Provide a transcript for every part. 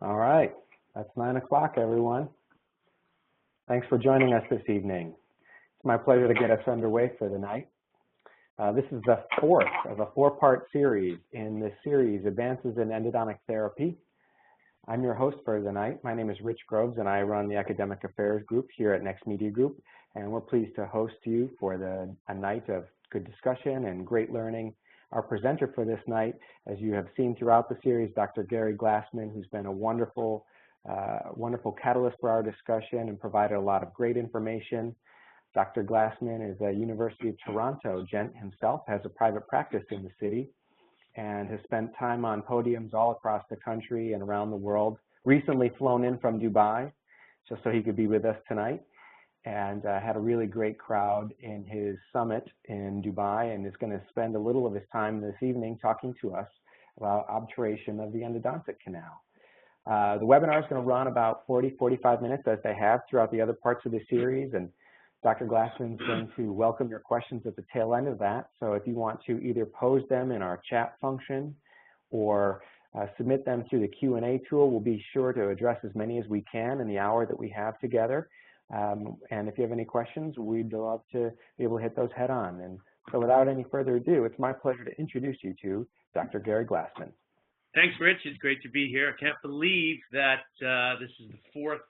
All right, that's 9 o'clock, everyone. Thanks for joining us this evening. It's my pleasure to get us underway for the night. This is the fourth of a four-part series in this series, Advances in Endodontic Therapy. I'm your host for the night. My name is Rich Groves, and I run the Academic Affairs Group here at Next Media Group, and we're pleased to host you for a night of good discussion and great learning. Our presenter for this night, as you have seen throughout the series, Dr. Gary Glassman, who's been a wonderful catalyst for our discussion and provided a lot of great information. Dr. Glassman is a University of Toronto gent himself, has a private practice in the city, and has spent time on podiums all across the country and around the world. Recently flown in from Dubai, just so he could be with us tonight, and had a really great crowd in his summit in Dubai, and is going to spend a little of his time this evening talking to us about obturation of the endodontic canal. The webinar is going to run about 40-45 minutes, as they have throughout the other parts of the series, and Dr. Glassman is going to welcome your questions at the tail end of that. So if you want to either pose them in our chat function or submit them through the Q&A tool, we'll be sure to address as many as we can in the hour that we have together. And if you have any questions, we'd love to be able to hit those head on. And so without any further ado, it's my pleasure to introduce you to Dr. Gary Glassman. Thanks, Rich. It's great to be here. I can't believe that this is the fourth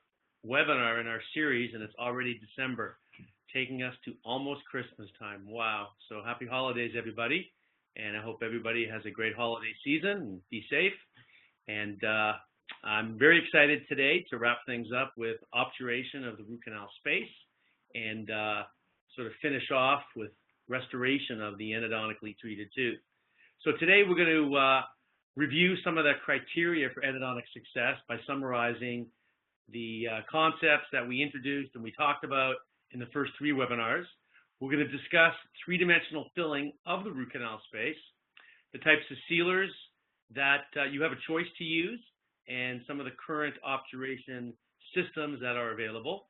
webinar in our series, and it's already December, taking us to almost Christmas time. Wow. So happy holidays, everybody. And I hope everybody has a great holiday season and be safe. And I'm very excited today to wrap things up with obturation of the root canal space and sort of finish off with restoration of the endodontically treated tooth. So today we're going to review some of the criteria for endodontic success by summarizing the concepts that we introduced and we talked about in the first three webinars. We're going to discuss three-dimensional filling of the root canal space, the types of sealers that you have a choice to use, and some of the current obturation systems that are available,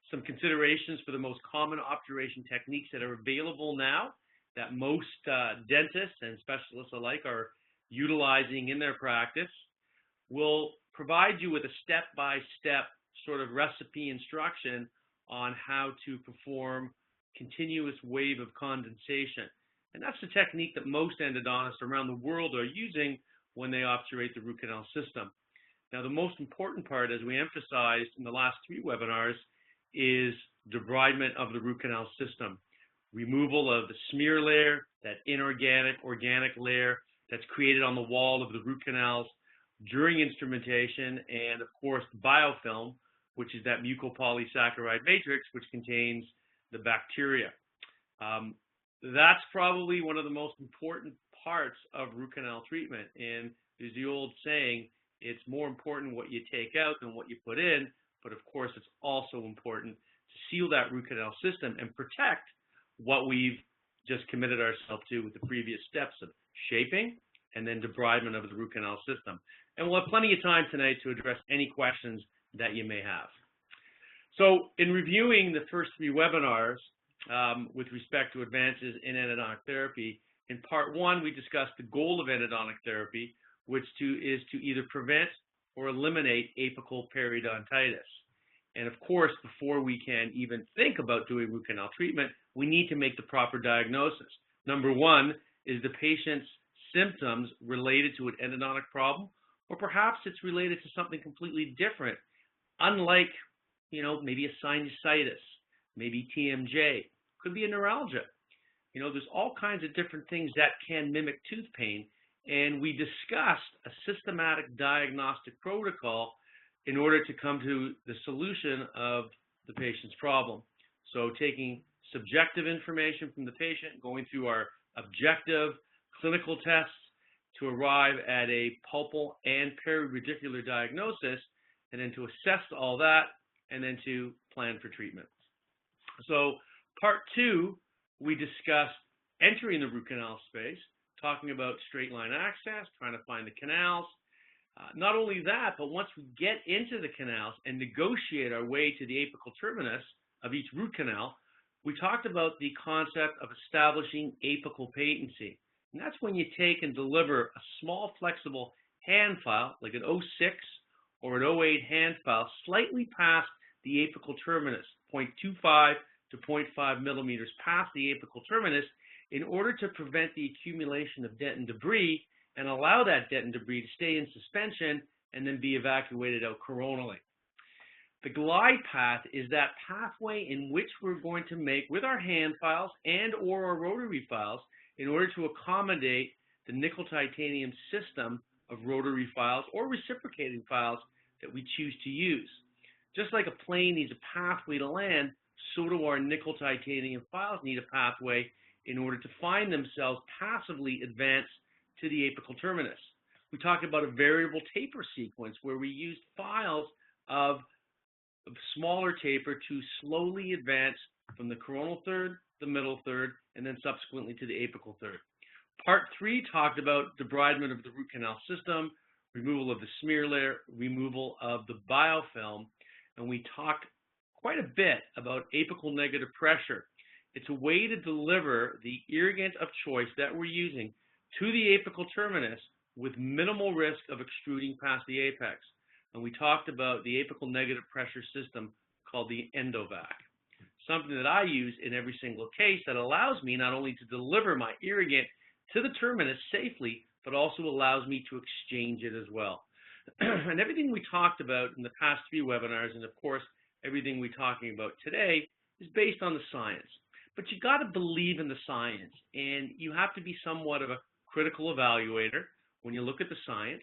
some considerations for the most common obturation techniques that are available now that most dentists and specialists alike are utilizing in their practice. We'll provide you with a step-by-step sort of recipe instruction on how to perform continuous wave of condensation. And that's the technique that most endodontists around the world are using when they obturate the root canal system. Now, the most important part, as we emphasized in the last three webinars, is debridement of the root canal system. Removal of the smear layer, that inorganic, organic layer that's created on the wall of the root canals during instrumentation, and of course, biofilm, which is that mucopolysaccharide matrix, which contains the bacteria. That's probably one of the most important parts of root canal treatment. And there's the old saying, it's more important what you take out than what you put in, but of course, it's also important to seal that root canal system and protect what we've just committed ourselves to with the previous steps of shaping and then debridement of the root canal system. And we'll have plenty of time tonight to address any questions that you may have. So in reviewing the first three webinars with respect to advances in endodontic therapy, in part one, we discussed the goal of endodontic therapy, which is to either prevent or eliminate apical periodontitis. And of course, before we can even think about doing root canal treatment, we need to make the proper diagnosis. Number one, is the patient's symptoms related to an endodontic problem, or perhaps it's related to something completely different, unlike, maybe a sinusitis, maybe TMJ, could be a neuralgia. There's all kinds of different things that can mimic tooth pain, and we discussed a systematic diagnostic protocol in order to come to the solution of the patient's problem. So taking subjective information from the patient, going through our objective clinical tests to arrive at a pulpal and periradicular diagnosis, and then to assess all that, and then to plan for treatment. So part two, we discussed entering the root canal space, talking about straight line access, trying to find the canals. Not only that, but once we get into the canals and negotiate our way to the apical terminus of each root canal, we talked about the concept of establishing apical patency. And that's when you take and deliver a small flexible hand file, like an 06 or an 0.8 hand file slightly past the apical terminus, 0.25 to 0.5 millimeters past the apical terminus, in order to prevent the accumulation of dentin debris and allow that dentin debris to stay in suspension and then be evacuated out coronally. The glide path is that pathway in which we're going to make with our hand files and or our rotary files in order to accommodate the nickel titanium system of rotary files or reciprocating files that we choose to use. Just like a plane needs a pathway to land, so do our nickel titanium files need a pathway in order to find themselves passively advance to the apical terminus. We talk about a variable taper sequence where we use files of smaller taper to slowly advance from the coronal third, the middle third, and then subsequently to the apical third. Part 3 talked about debridement of the root canal system, removal of the smear layer, removal of the biofilm, and we talked quite a bit about apical negative pressure. It's a way to deliver the irrigant of choice that we're using to the apical terminus with minimal risk of extruding past the apex. And we talked about the apical negative pressure system called the Endovac, something that I use in every single case that allows me not only to deliver my irrigant to the terminus safely, but also allows me to exchange it as well. And everything we talked about in the past 3 webinars, and of course, everything we're talking about today, is based on the science. But you got to believe in the science, and you have to be somewhat of a critical evaluator when you look at the science,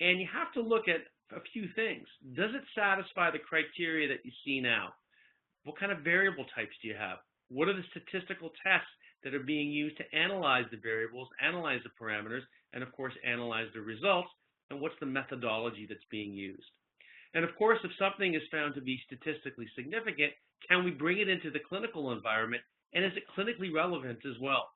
and you have to look at a few things. Does it satisfy the criteria that you see now? What kind of variable types do you have? What are the statistical tests that are being used to analyze the variables, analyze the parameters, and of course analyze the results, and what's the methodology that's being used? And of course, if something is found to be statistically significant, can we bring it into the clinical environment, and is it clinically relevant as well?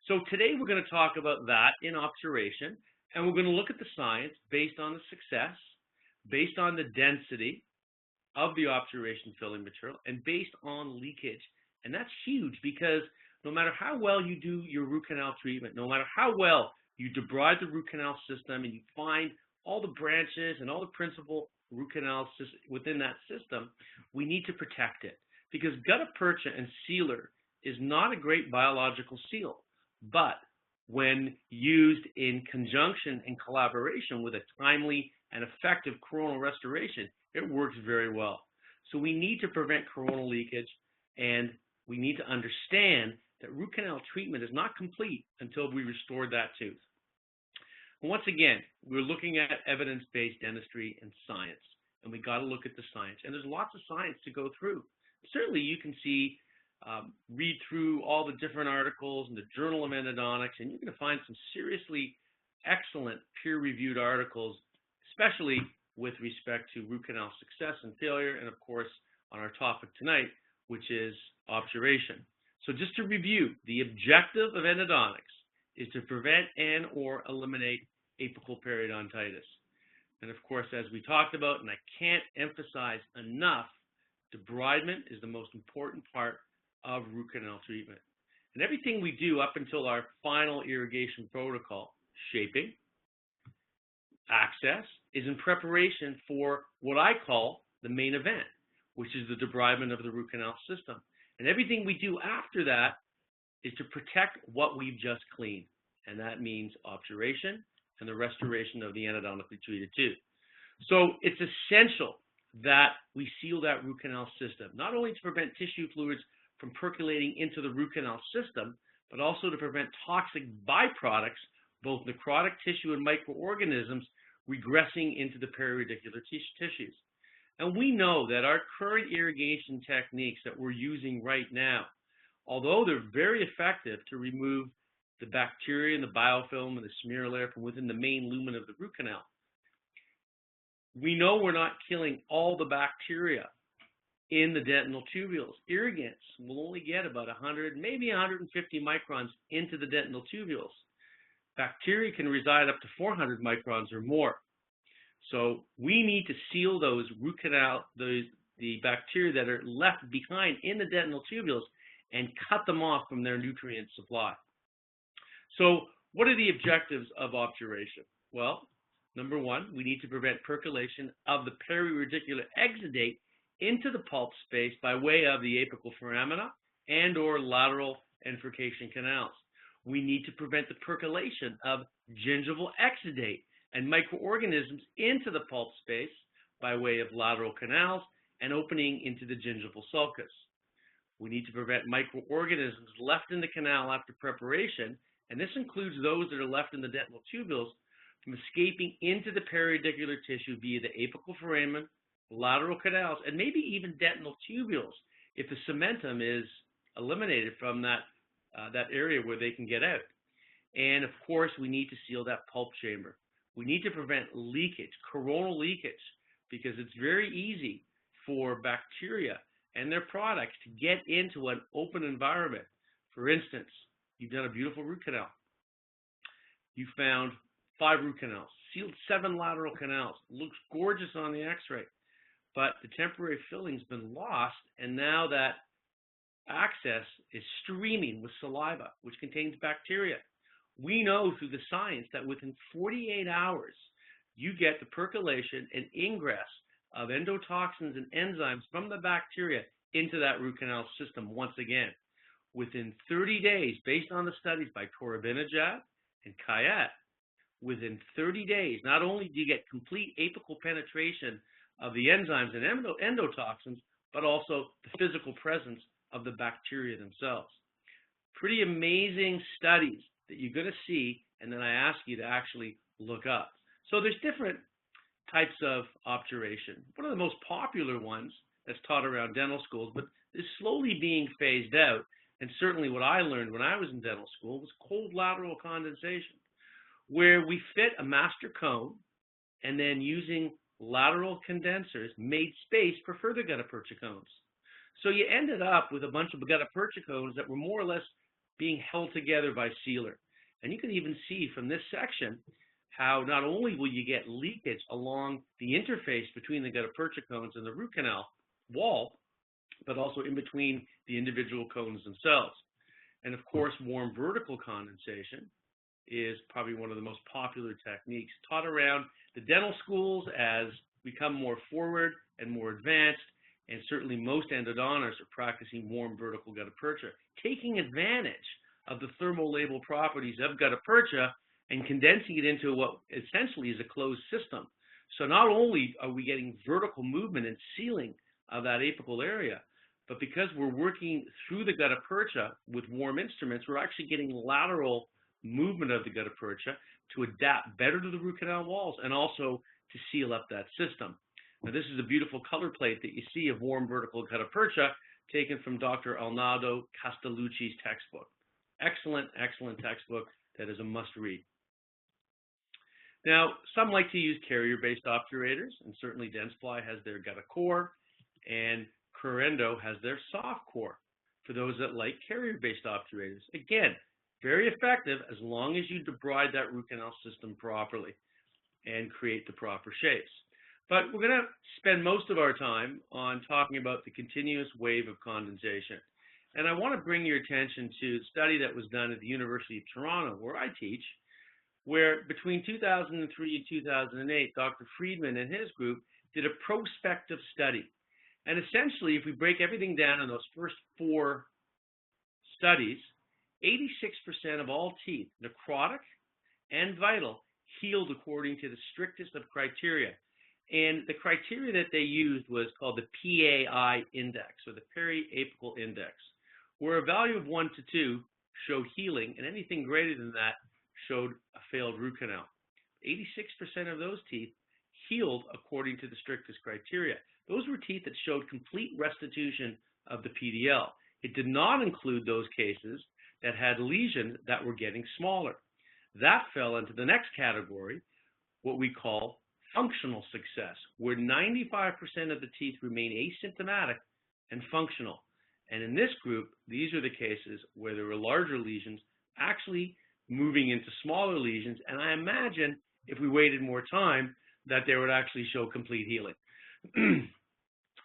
So today we're going to talk about that in obturation, and we're going to look at the science based on the success, based on the density of the obturation filling material, and based on leakage. And that's huge because no matter how well you do your root canal treatment, no matter how well you debride the root canal system and you find all the branches and all the principal root canals within that system, we need to protect it. Because gutta percha and sealer is not a great biological seal, but when used in conjunction and collaboration with a timely and effective coronal restoration, it works very well. So we need to prevent coronal leakage, and we need to understand that root canal treatment is not complete until we restore that tooth. And once again, we're looking at evidence-based dentistry and science, and we got to look at the science. And there's lots of science to go through. Certainly, you can see, read through all the different articles in the Journal of Endodontics, and you're going to find some seriously excellent peer-reviewed articles, especially with respect to root canal success and failure, and of course, on our topic tonight, which is obturation. So just to review, the objective of endodontics is to prevent and or eliminate apical periodontitis. And of course, as we talked about, and I can't emphasize enough, debridement is the most important part of root canal treatment. And everything we do up until our final irrigation protocol, shaping, access, is in preparation for what I call the main event, which is the debridement of the root canal system. And everything we do after that is to protect what we've just cleaned. And that means obturation and the restoration of the endodontically treated tooth. So it's essential that we seal that root canal system, not only to prevent tissue fluids from percolating into the root canal system, but also to prevent toxic byproducts, both necrotic tissue and microorganisms, regressing into the periradicular tissues. And we know that our current irrigation techniques that we're using right now, although they're very effective to remove the bacteria and the biofilm and the smear layer from within the main lumen of the root canal, we know we're not killing all the bacteria in the dentinal tubules. Irrigants will only get about 100, maybe 150 microns into the dentinal tubules. Bacteria can reside up to 400 microns or more. So we need to seal those root canal, the bacteria that are left behind in the dentinal tubules and cut them off from their nutrient supply. So what are the objectives of obturation? Well, Number one, we need to prevent percolation of the periradicular exudate into the pulp space by way of the apical foramina and or lateral enforcation canals. We need to prevent the percolation of gingival exudate and microorganisms into the pulp space by way of lateral canals and opening into the gingival sulcus. We need to prevent microorganisms left in the canal after preparation, and this includes those that are left in the dental tubules, from escaping into the periradicular tissue via the apical foramen, lateral canals, and maybe even dental tubules if the cementum is eliminated from that area where they can get out. And of course, we need to seal that pulp chamber. We need to prevent leakage, coronal leakage, because it's very easy for bacteria and their products to get into an open environment. For instance, you've done a beautiful root canal. You found 5 root canals, sealed 7 lateral canals. Looks gorgeous on the x-ray, but the temporary filling's been lost, and now that access is streaming with saliva, which contains bacteria. We know through the science that within 48 hours, you get the percolation and ingress of endotoxins and enzymes from the bacteria into that root canal system once again. Within 30 days, based on the studies by Korabinajad and Kayat, within 30 days, not only do you get complete apical penetration of the enzymes and endotoxins, but also the physical presence of the bacteria themselves. Pretty amazing studies that you're going to see, and then I ask you to actually look up. So there's different types of obturation. One of the most popular ones that's taught around dental schools, but is slowly being phased out, and certainly what I learned when I was in dental school, was cold lateral condensation, where we fit a master cone and then using lateral condensers made space for further gutta-percha cones. So you ended up with a bunch of gutta-percha cones that were more or less being held together by sealer. And you can even see from this section how not only will you get leakage along the interface between the gutta-percha cones and the root canal wall, but also in between the individual cones themselves. And of course, warm vertical condensation is probably one of the most popular techniques taught around the dental schools as we come more forward and more advanced, and certainly most endodontists are practicing warm vertical gutta-percha, taking advantage of the thermolabile properties of gutta-percha and condensing it into what essentially is a closed system. So not only are we getting vertical movement and sealing of that apical area, but because we're working through the gutta-percha with warm instruments, we're actually getting lateral movement of the gutta-percha to adapt better to the root canal walls and also to seal up that system. Now, this is a beautiful color plate that you see of warm vertical gutta-percha taken from Dr. Arnaldo Castellucci's textbook. Excellent, excellent textbook that is a must-read. Now, some like to use carrier-based obturators, and certainly Dentsply has their gutta core, and Corendo has their soft core for those that like carrier-based obturators. Again, very effective as long as you debride that root canal system properly and create the proper shapes. But we're going to spend most of our time on talking about the continuous wave of condensation. And I want to bring your attention to a study that was done at the University of Toronto, where I teach, where between 2003 and 2008, Dr. Friedman and his group did a prospective study. And essentially, if we break everything down in those first 4 studies, 86% of all teeth, necrotic and vital, healed according to the strictest of criteria. And the criteria that they used was called the PAI index, or the periapical index, where a value of 1 to 2 showed healing, and anything greater than that showed a failed root canal. 86% of those teeth healed according to the strictest criteria. Those were teeth that showed complete restitution of the PDL. It did not include those cases that had lesions that were getting smaller. That fell into the next category, what we call functional success, where 95% of the teeth remain asymptomatic and functional. And in this group, these are the cases where there were larger lesions actually moving into smaller lesions, and I imagine if we waited more time that they would actually show complete healing.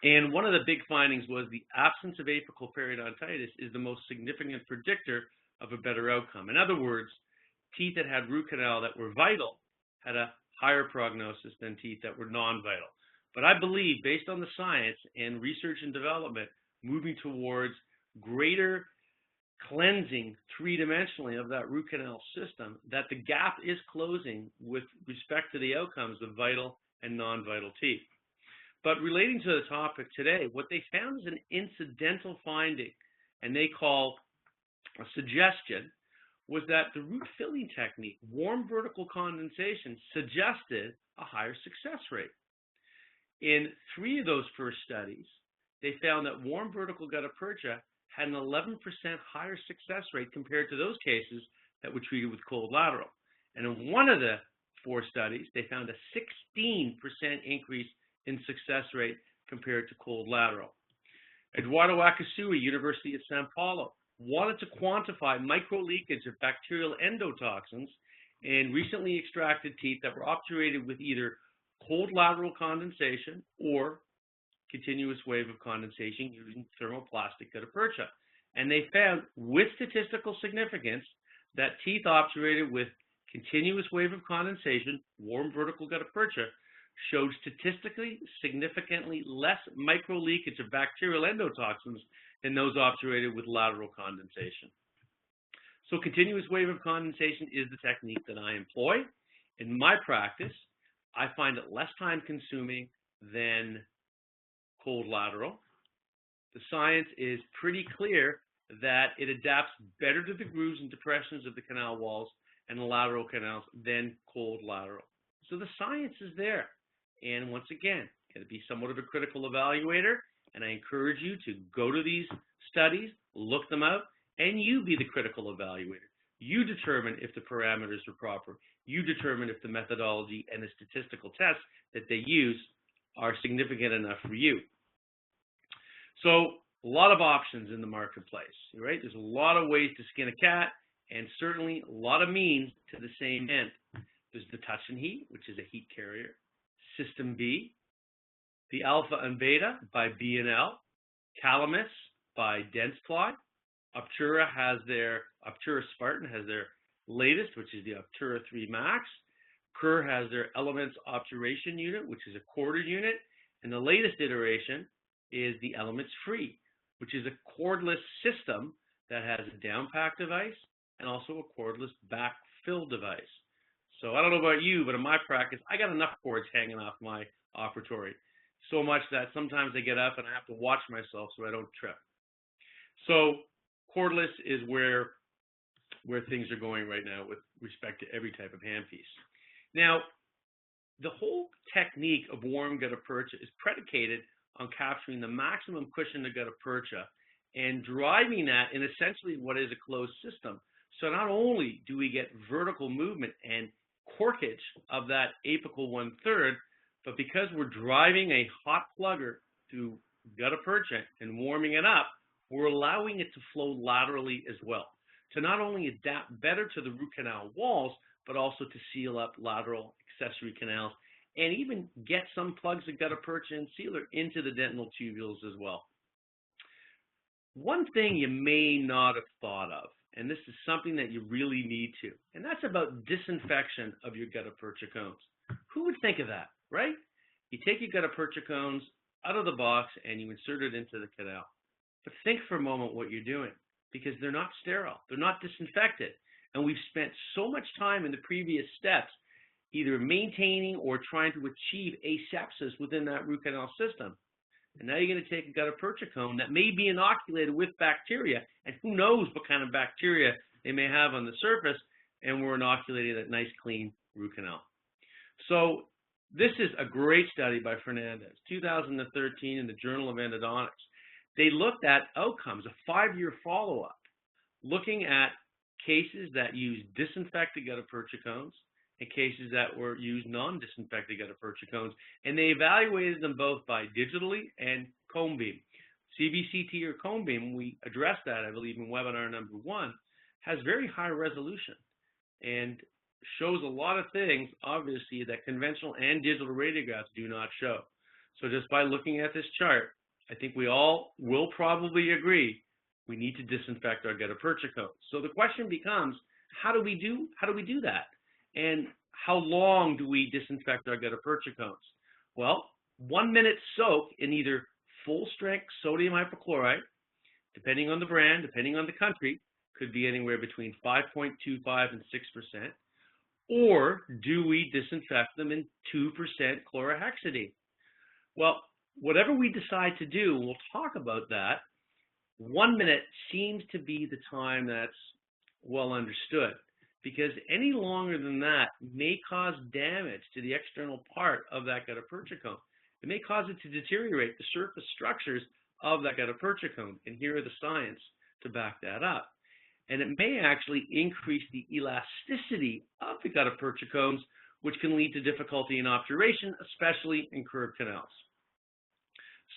And one of the big findings was the absence of apical periodontitis is the most significant predictor of a better outcome. In other words, teeth that had root canal that were vital had a higher prognosis than teeth that were non-vital. But I believe, based on the science and research and development, moving towards greater cleansing three-dimensionally of that root canal system, that the gap is closing with respect to the outcomes of vital and non-vital teeth. But relating to the topic today, what they found is an incidental finding, and they call a suggestion, was that the root filling technique, warm vertical condensation, suggested a higher success rate. In 3 of those first studies, they found that warm vertical gutta percha had an 11% higher success rate compared to those cases that were treated with cold lateral. And in 1 of the 4 studies, they found a 16% increase in success rate compared to cold lateral. Eduardo Akasui, University of Sao Paulo, wanted to quantify micro-leakage of bacterial endotoxins in recently extracted teeth that were obturated with either cold lateral condensation or continuous wave of condensation using thermoplastic gutta percha. And they found, with statistical significance, that teeth obturated with continuous wave of condensation, warm vertical gutta percha, showed statistically significantly less micro-leakage of bacterial endotoxins than those obturated with lateral condensation. So continuous wave of condensation is the technique that I employ. In my practice, I find it less time consuming than cold lateral. The science is pretty clear that it adapts better to the grooves and depressions of the canal walls and the lateral canals than cold lateral. So the science is there. And once again, got to be somewhat of a critical evaluator, and I encourage you to go to these studies, look them out, and you be the critical evaluator. You determine if the parameters are proper. You determine if the methodology and the statistical tests that they use are significant enough for you. So a lot of options in the marketplace, right? There's a lot of ways to skin a cat, and certainly a lot of means to the same end. There's the touch and heat, which is a heat carrier. System B, the alpha and beta by B&L, Calamus by Dentsply, Obtura Spartan has their latest, which is the Obtura 3 Max. Kerr has their Elements Obturation unit, which is a quarter unit, and the latest iteration is the Elements Free, which is a cordless system that has a down pack device and also a cordless backfill device. So I don't know about you, but in my practice, I got enough cords hanging off my operatory, so much that sometimes I get up and I have to watch myself so I don't trip. So cordless is where things are going right now with respect to every type of handpiece. Now, the whole technique of warm gutta percha is predicated on capturing the maximum cushion of gutta percha and driving that in essentially what is a closed system. So not only do we get vertical movement and corkage of that apical 1/3, but because we're driving a hot plugger through gutta percha and warming it up, we're allowing it to flow laterally as well, to not only adapt better to the root canal walls, but also to seal up lateral accessory canals and even get some plugs of gutta percha and sealer into the dental tubules as well. One thing you may not have thought of, and this is something that you really need to, and that's about disinfection of your gutta percha cones. Who would think of that, right? You take your gutta percha cones out of the box and you insert it into the canal. But think for a moment what you're doing, because they're not sterile, they're not disinfected, and we've spent so much time in the previous steps either maintaining or trying to achieve asepsis within that root canal system. And now you're going to take a gutta percha cone that may be inoculated with bacteria, and who knows what kind of bacteria they may have on the surface, and we're inoculating that nice clean root canal. So this is a great study by Fernandez, 2013 in the Journal of Endodontics. They looked at outcomes, a 5-year follow-up, looking at cases that used disinfected gutta percha cones and cases that were used non-disinfected gutta percha cones, and they evaluated them both by digitally and cone beam. CBCT or cone beam, we addressed that, I believe, in webinar number 1, has very high resolution and shows a lot of things, obviously, that conventional and digital radiographs do not show. So just by looking at this chart, I think we all will probably agree we need to disinfect our gutta percha cones. So the question becomes, how do we do that? And how long do we disinfect our gutta-percha cones? Well, 1 minute soak in either full-strength sodium hypochlorite, depending on the brand, depending on the country, could be anywhere between 5.25 and 6%. Or do we disinfect them in 2% chlorhexidine? Well, whatever we decide to do, we'll talk about that. 1 minute seems to be the time that's well understood, because any longer than that may cause damage to the external part of that gutta-percha cone. It may cause it to deteriorate the surface structures of that gutta-percha cone, and here are the science to back that up. And it may actually increase the elasticity of the gutta-percha cones, which can lead to difficulty in obturation, especially in curved canals.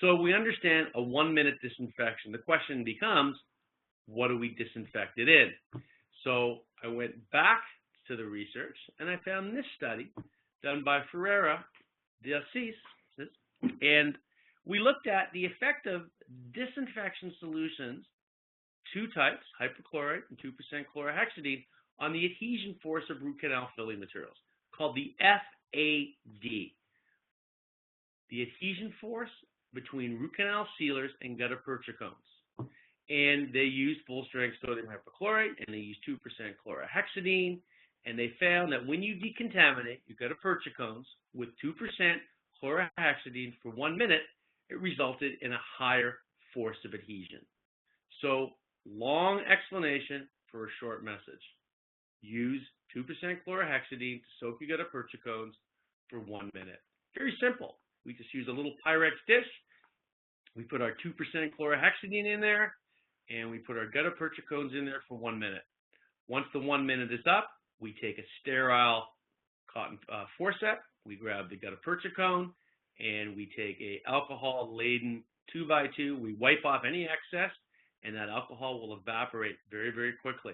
So we understand a 1 minute disinfection. The question becomes, what do we disinfect it in? So I went back to the research and I found this study done by Ferreira de Assis, and we looked at the effect of disinfection solutions, 2 types, hypochlorite and 2% chlorhexidine, on the adhesion force of root canal filling materials, called the FAD. The adhesion force between root canal sealers and gutta-percha cones. And they used full-strength sodium hypochlorite, and they used 2% chlorhexidine, and they found that when you decontaminate your gutta-percha cones with 2% chlorhexidine for 1 minute, it resulted in a higher force of adhesion. So, long explanation for a short message. Use 2% chlorhexidine to soak your gutta-percha cones for 1 minute. Very simple. We just use a little Pyrex dish. We put our 2% chlorhexidine in there, and we put our gutta-percha cones in there for 1 minute. Once the 1 minute is up, we take a sterile cotton forceps, we grab the gutta-percha cone, and we take a alcohol-laden 2x2, we wipe off any excess, and that alcohol will evaporate very, very quickly.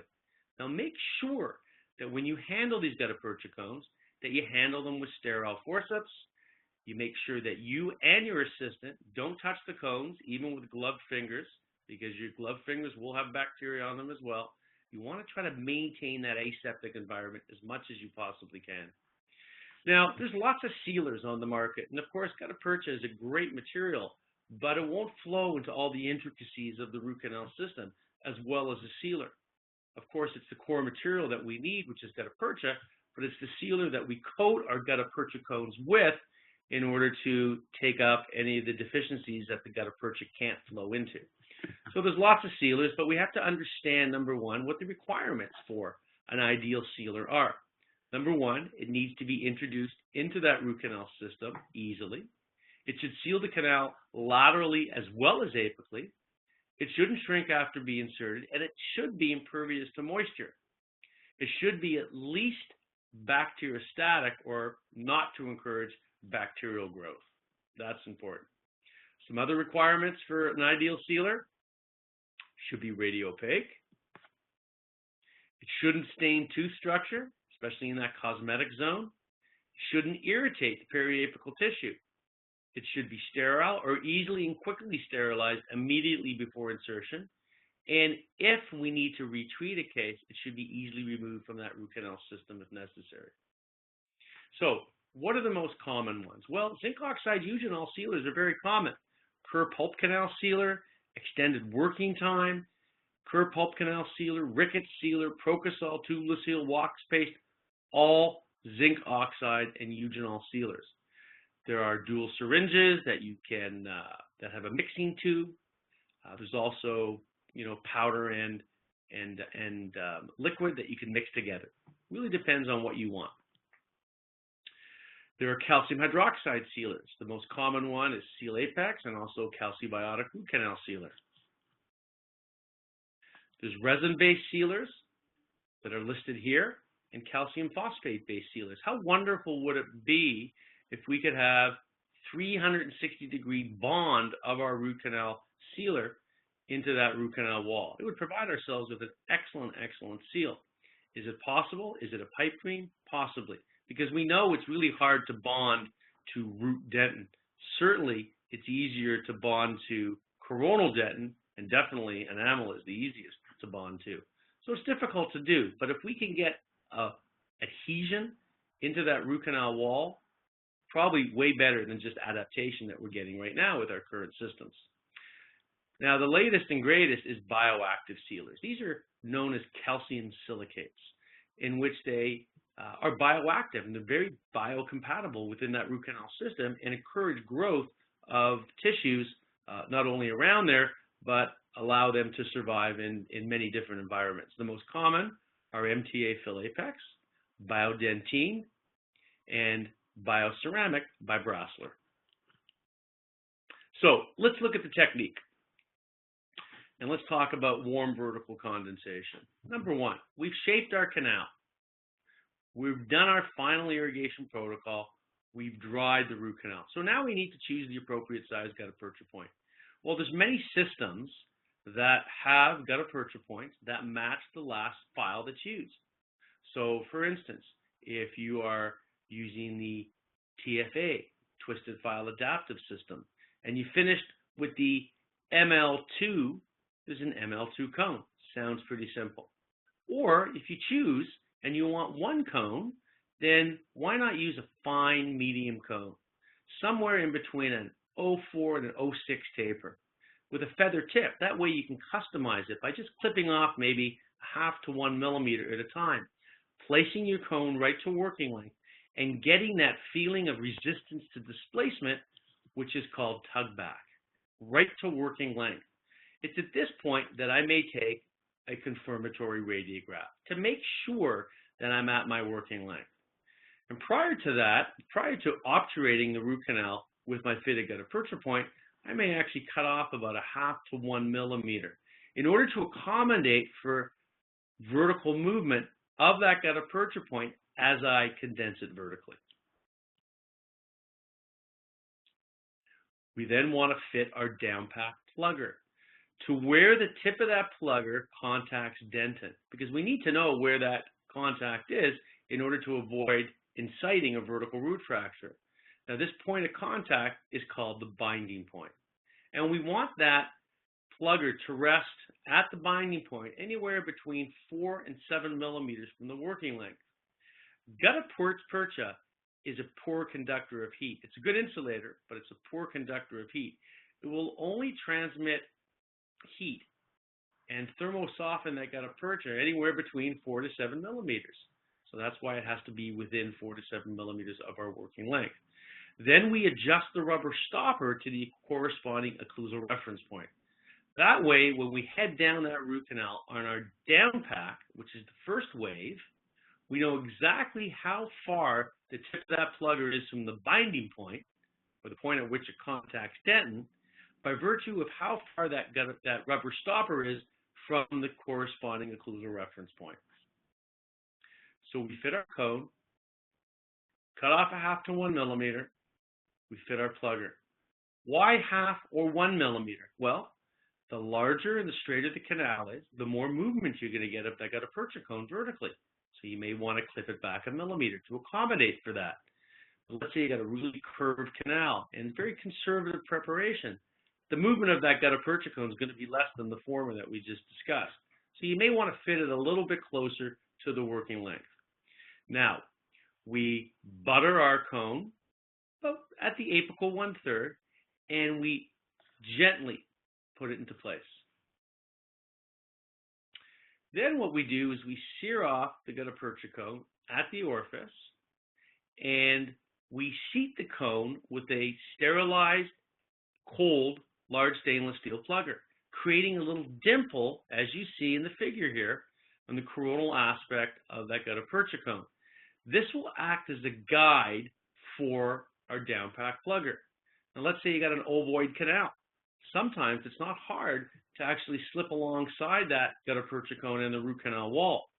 Now make sure that when you handle these gutta-percha cones, that you handle them with sterile forceps. You make sure that you and your assistant don't touch the cones, even with gloved fingers, because your gloved fingers will have bacteria on them as well. You want to try to maintain that aseptic environment as much as you possibly can. Now, there's lots of sealers on the market, and of course, gutta-percha is a great material, but it won't flow into all the intricacies of the root canal system, as well as a sealer. Of course, it's the core material that we need, which is gutta-percha, but it's the sealer that we coat our gutta-percha cones with in order to take up any of the deficiencies that the gutta-percha can't flow into. So there's lots of sealers, but we have to understand, number one, what the requirements for an ideal sealer are. Number one, it needs to be introduced into that root canal system easily. It should seal the canal laterally as well as apically. It shouldn't shrink after being inserted, and it should be impervious to moisture. It should be at least bacteriostatic, or not to encourage bacterial growth. That's important. Some other requirements for an ideal sealer: should be radiopaque. It shouldn't stain tooth structure, especially in that cosmetic zone. It shouldn't irritate the periapical tissue. It should be sterile or easily and quickly sterilized immediately before insertion. And if we need to retreat a case, it should be easily removed from that root canal system if necessary. So, what are the most common ones? Well, zinc oxide eugenol sealers are very common. Kerr pulp canal sealer, extended working time, Kerr pulp canal sealer, rickets sealer, Procosol tubeless seal, wax paste, all zinc oxide and eugenol sealers. There are dual syringes that you can that have a mixing tube. There's also, powder and liquid that you can mix together. Really depends on what you want. There are calcium hydroxide sealers. The most common one is Seal Apex and also calcibiotic root canal sealer. There's resin-based sealers that are listed here, and calcium phosphate-based sealers. How wonderful would it be if we could have 360-degree bond of our root canal sealer into that root canal wall? It would provide ourselves with an excellent, excellent seal. Is it possible? Is it a pipe dream? Possibly. Because we know it's really hard to bond to root dentin. Certainly, it's easier to bond to coronal dentin, and definitely enamel is the easiest to bond to. So it's difficult to do. But if we can get adhesion into that root canal wall, probably way better than just adaptation that we're getting right now with our current systems. Now, the latest and greatest is bioactive sealers. These are known as calcium silicates, in which they are bioactive, and they're very biocompatible within that root canal system and encourage growth of tissues not only around there, but allow them to survive in many different environments. The most common are MTA Filapex, Biodentine, and Bioceramic by Brasseler. So let's look at the technique. And let's talk about warm vertical condensation. Number one, we've shaped our canal. We've done our final irrigation protocol. We've dried the root canal. So now we need to choose the appropriate size gutta-percha point. Well, there's many systems that have gutta-percha points that match the last file that's used. So for instance, if you are using the TFA, Twisted File Adaptive System, and you finished with the ML2, there's an ML2 cone. Sounds pretty simple. Or if you choose and you want one cone, then why not use a fine medium cone, somewhere in between an 04 and an 06 taper, with a feather tip. That way you can customize it by just clipping off maybe 1/2 to 1 millimeter at a time, placing your cone right to working length, and getting that feeling of resistance to displacement, which is called tug back, right to working length. It's at this point that I may take a confirmatory radiograph to make sure that I'm at my working length. And prior to that, prior to obturating the root canal with my fitted gutta-percha point, I may actually cut off about 1/2 to 1 millimeter in order to accommodate for vertical movement of that gutta-percha point as I condense it vertically. We then want to fit our down-pack plugger to where the tip of that plugger contacts dentin, because we need to know where that contact is in order to avoid inciting a vertical root fracture. Now, this point of contact is called the binding point, and we want that plugger to rest at the binding point anywhere between 4 and 7 millimeters from the working length. Gutta-percha is a poor conductor of heat. It's a good insulator, but it's a poor conductor of heat. It will only transmit heat and thermosoften that gutta-percha anywhere between 4 to 7 millimeters. So that's why it has to be within 4 to 7 millimeters of our working length. Then we adjust the rubber stopper to the corresponding occlusal reference point. That way, when we head down that root canal on our down pack, which is the first wave, we know exactly how far the tip of that plugger is from the binding point, or the point at which it contacts dentin, by virtue of how far that rubber stopper is from the corresponding occlusal reference point. So we fit our cone, cut off 1/2 to 1 millimeter, we fit our plugger. Why 1/2 or 1 millimeter? Well, the larger and the straighter the canal is, the more movement you're going to get of that gutta-percha cone vertically. So you may want to clip it back 1 millimeter to accommodate for that. But let's say you got a really curved canal and very conservative preparation. The movement of that gutta-percha cone is going to be less than the former that we just discussed. So you may want to fit it a little bit closer to the working length. Now, we butter our cone at the apical 1/3, and we gently put it into place. Then what we do is we sear off the gutta-percha cone at the orifice, and we sheet the cone with a sterilized, cold, large stainless steel plugger, creating a little dimple, as you see in the figure here, on the coronal aspect of that gutta-percha cone. This will act as a guide for our down-pack plugger. Now, let's say you got an ovoid canal. Sometimes it's not hard to actually slip alongside that gutta-percha cone in the root canal wall.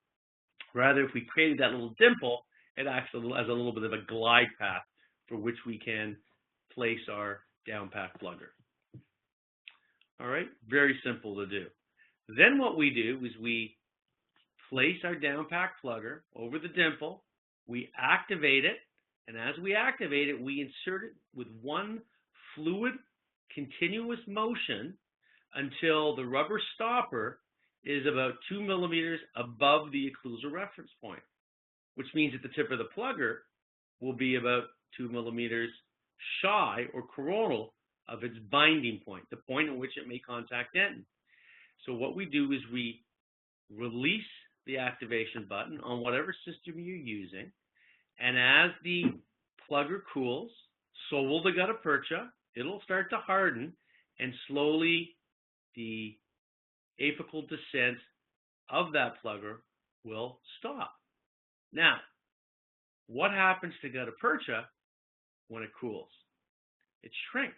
Rather, if we created that little dimple, it acts as a little bit of a glide path for which we can place our down-pack plugger. All right, very simple to do. Then what we do is we place our down-pack plugger over the dimple, we activate it, and as we activate it, we insert it with one fluid, continuous motion until the rubber stopper is about 2 millimeters above the occlusal reference point. which means that the tip of the plugger will be about 2 millimeters shy or coronal of its binding point, the point at which it may contact dentin. So what we do is we release the activation button on whatever system you're using, and as the plugger cools, so will the gutta percha. It'll start to harden, and slowly the apical descent of that plugger will stop. Now, what happens to gutta percha when it cools? It shrinks.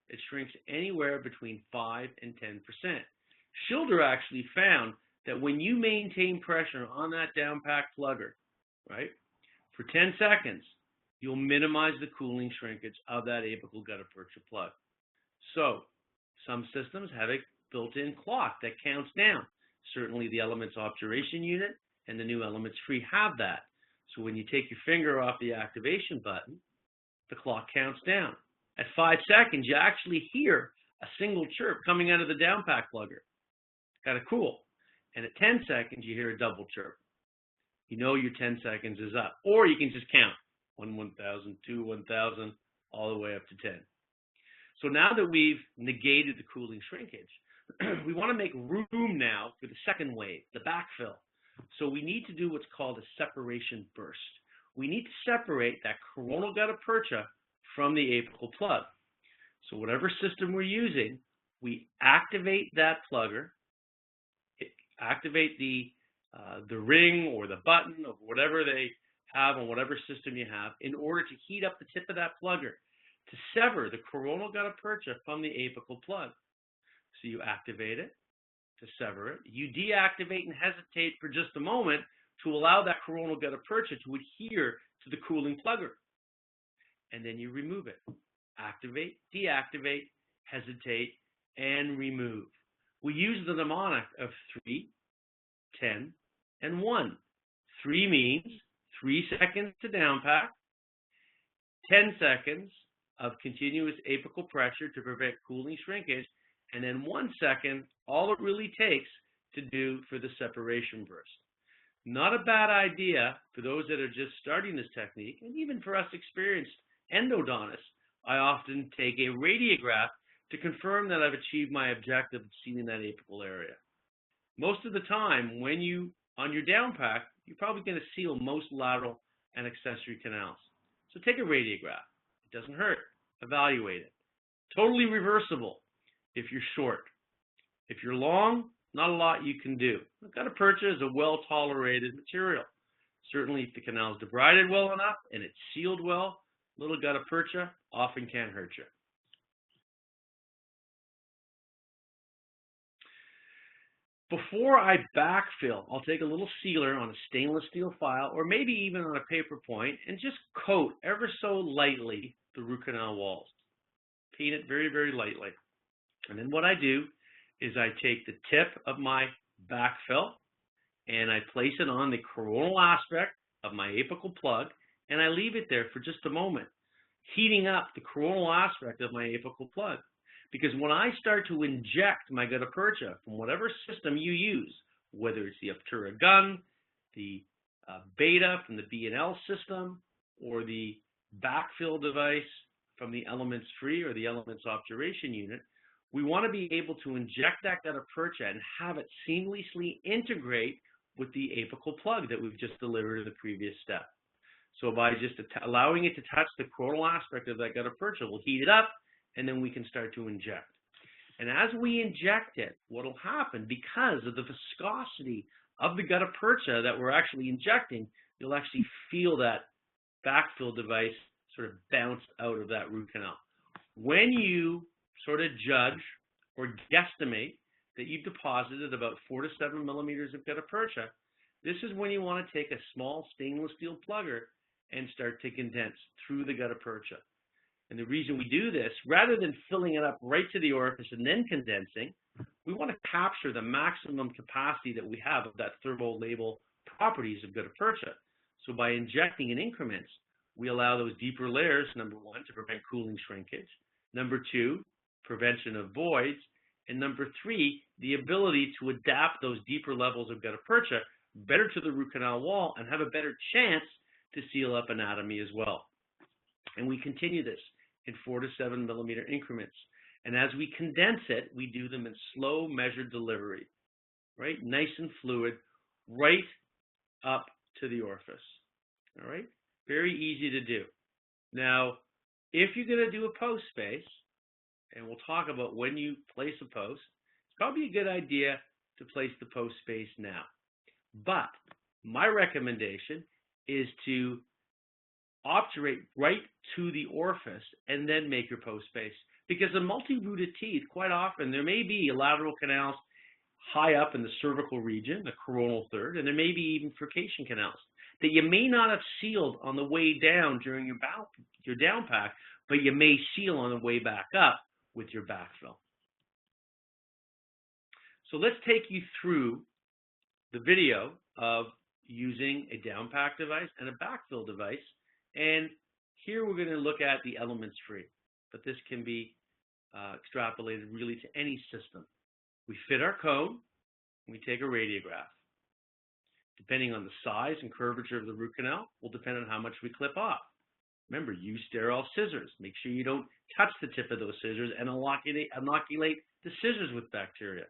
It shrinks anywhere between 5 and 10%. Schilder actually found that when you maintain pressure on that down-pack plugger, right, for 10 seconds, you'll minimize the cooling shrinkage of that apical gutta percha plug. So, some systems have a built-in clock that counts down. Certainly the Elements Obturation unit and the new Elements Free have that. So when you take your finger off the activation button, the clock counts down. At 5 seconds, you actually hear a single chirp coming out of the down-pack plugger. Kind of cool. And at 10 seconds, you hear a double chirp. You know your 10 seconds is up. Or you can just count 1, 1,000, 2, 1,000, all the way up to 10. So now that we've negated the cooling shrinkage, we want to make room now for the second wave, the backfill. So we need to do what's called a separation burst. We need to separate that coronal gutta percha from the apical plug. So whatever system we're using, we activate that plugger, activate the ring or the button or whatever they have on whatever system you have in order to heat up the tip of that plugger to sever the coronal gutta percha from the apical plug. So you activate it to sever it. You deactivate and hesitate for just a moment to allow that coronal gutta percha to adhere to the cooling plugger. And then you remove it. Activate, deactivate, hesitate, and remove. We use the mnemonic of 3, 10, and 1. 3 means 3 seconds to downpack, 10 seconds of continuous apical pressure to prevent cooling shrinkage, and then 1 second, all it really takes to do for the separation burst. Not a bad idea for those that are just starting this technique, and even for us experienced endodontists. I often take a radiograph to confirm that I've achieved my objective of sealing that apical area. Most of the time, when you, on your downpack, you're probably going to seal most lateral and accessory canals. So take a radiograph. It doesn't hurt. Evaluate it. Totally reversible if you're short. If you're long, not a lot you can do. Gutta percha is a well-tolerated material. Certainly if the canal is debrided well enough and it's sealed well, little gutta percha often can't hurt you. Before I backfill, I'll take a little sealer on a stainless steel file or maybe even on a paper point and just coat ever so lightly the root canal walls. Paint it very, very lightly. And then what I do is I take the tip of my backfill and I place it on the coronal aspect of my apical plug and I leave it there for just a moment, heating up the coronal aspect of my apical plug. Because when I start to inject my gutta percha from whatever system you use, whether it's the Obtura gun, the Beta from the B&L system, or the backfill device from the Elements Free or the Elements Obturation unit, we want to be able to inject that gutta percha and have it seamlessly integrate with the apical plug that we've just delivered in the previous step. So by just allowing it to touch the coronal aspect of that gutta percha, we'll heat it up, and then we can start to inject. And as we inject it, what will happen, because of the viscosity of the gutta percha that we're actually injecting, you'll actually feel that backfill device sort of bounce out of that root canal. When you sort of judge or guesstimate that you've deposited about 4 to 7 millimeters of gutta percha, this is when you want to take a small stainless steel plugger and start to condense through the gutta percha. And the reason we do this, rather than filling it up right to the orifice and then condensing, we want to capture the maximum capacity that we have of that thermolabile properties of gutta percha. So by injecting in increments, we allow those deeper layers, number 1, to prevent cooling shrinkage. Number 2, prevention of voids. And number 3, the ability to adapt those deeper levels of gutta percha better to the root canal wall, and have a better chance to seal up anatomy as well. And we continue this in 4 to 7 millimeter increments. And as we condense it, we do them in slow measured delivery, right? Nice and fluid, right up to the orifice, all right? Very easy to do. Now, if you're going to do a post space, and we'll talk about when you place a post, it's probably a good idea to place the post space now. But my recommendation is to obturate right to the orifice and then make your post space. Because in multi-rooted teeth, quite often, there may be lateral canals high up in the cervical region, the coronal third, and there may be even furcation canals that you may not have sealed on the way down during your down pack, but you may seal on the way back up with your backfill. So let's take you through the video of using a down pack device and a backfill device. And here we're going to look at the elements free, but this can be extrapolated really to any system. We fit our cone, and we take a radiograph. Depending on the size and curvature of the root canal will depend on how much we clip off. Remember, use sterile scissors. Make sure you don't touch the tip of those scissors and inoculate the scissors with bacteria.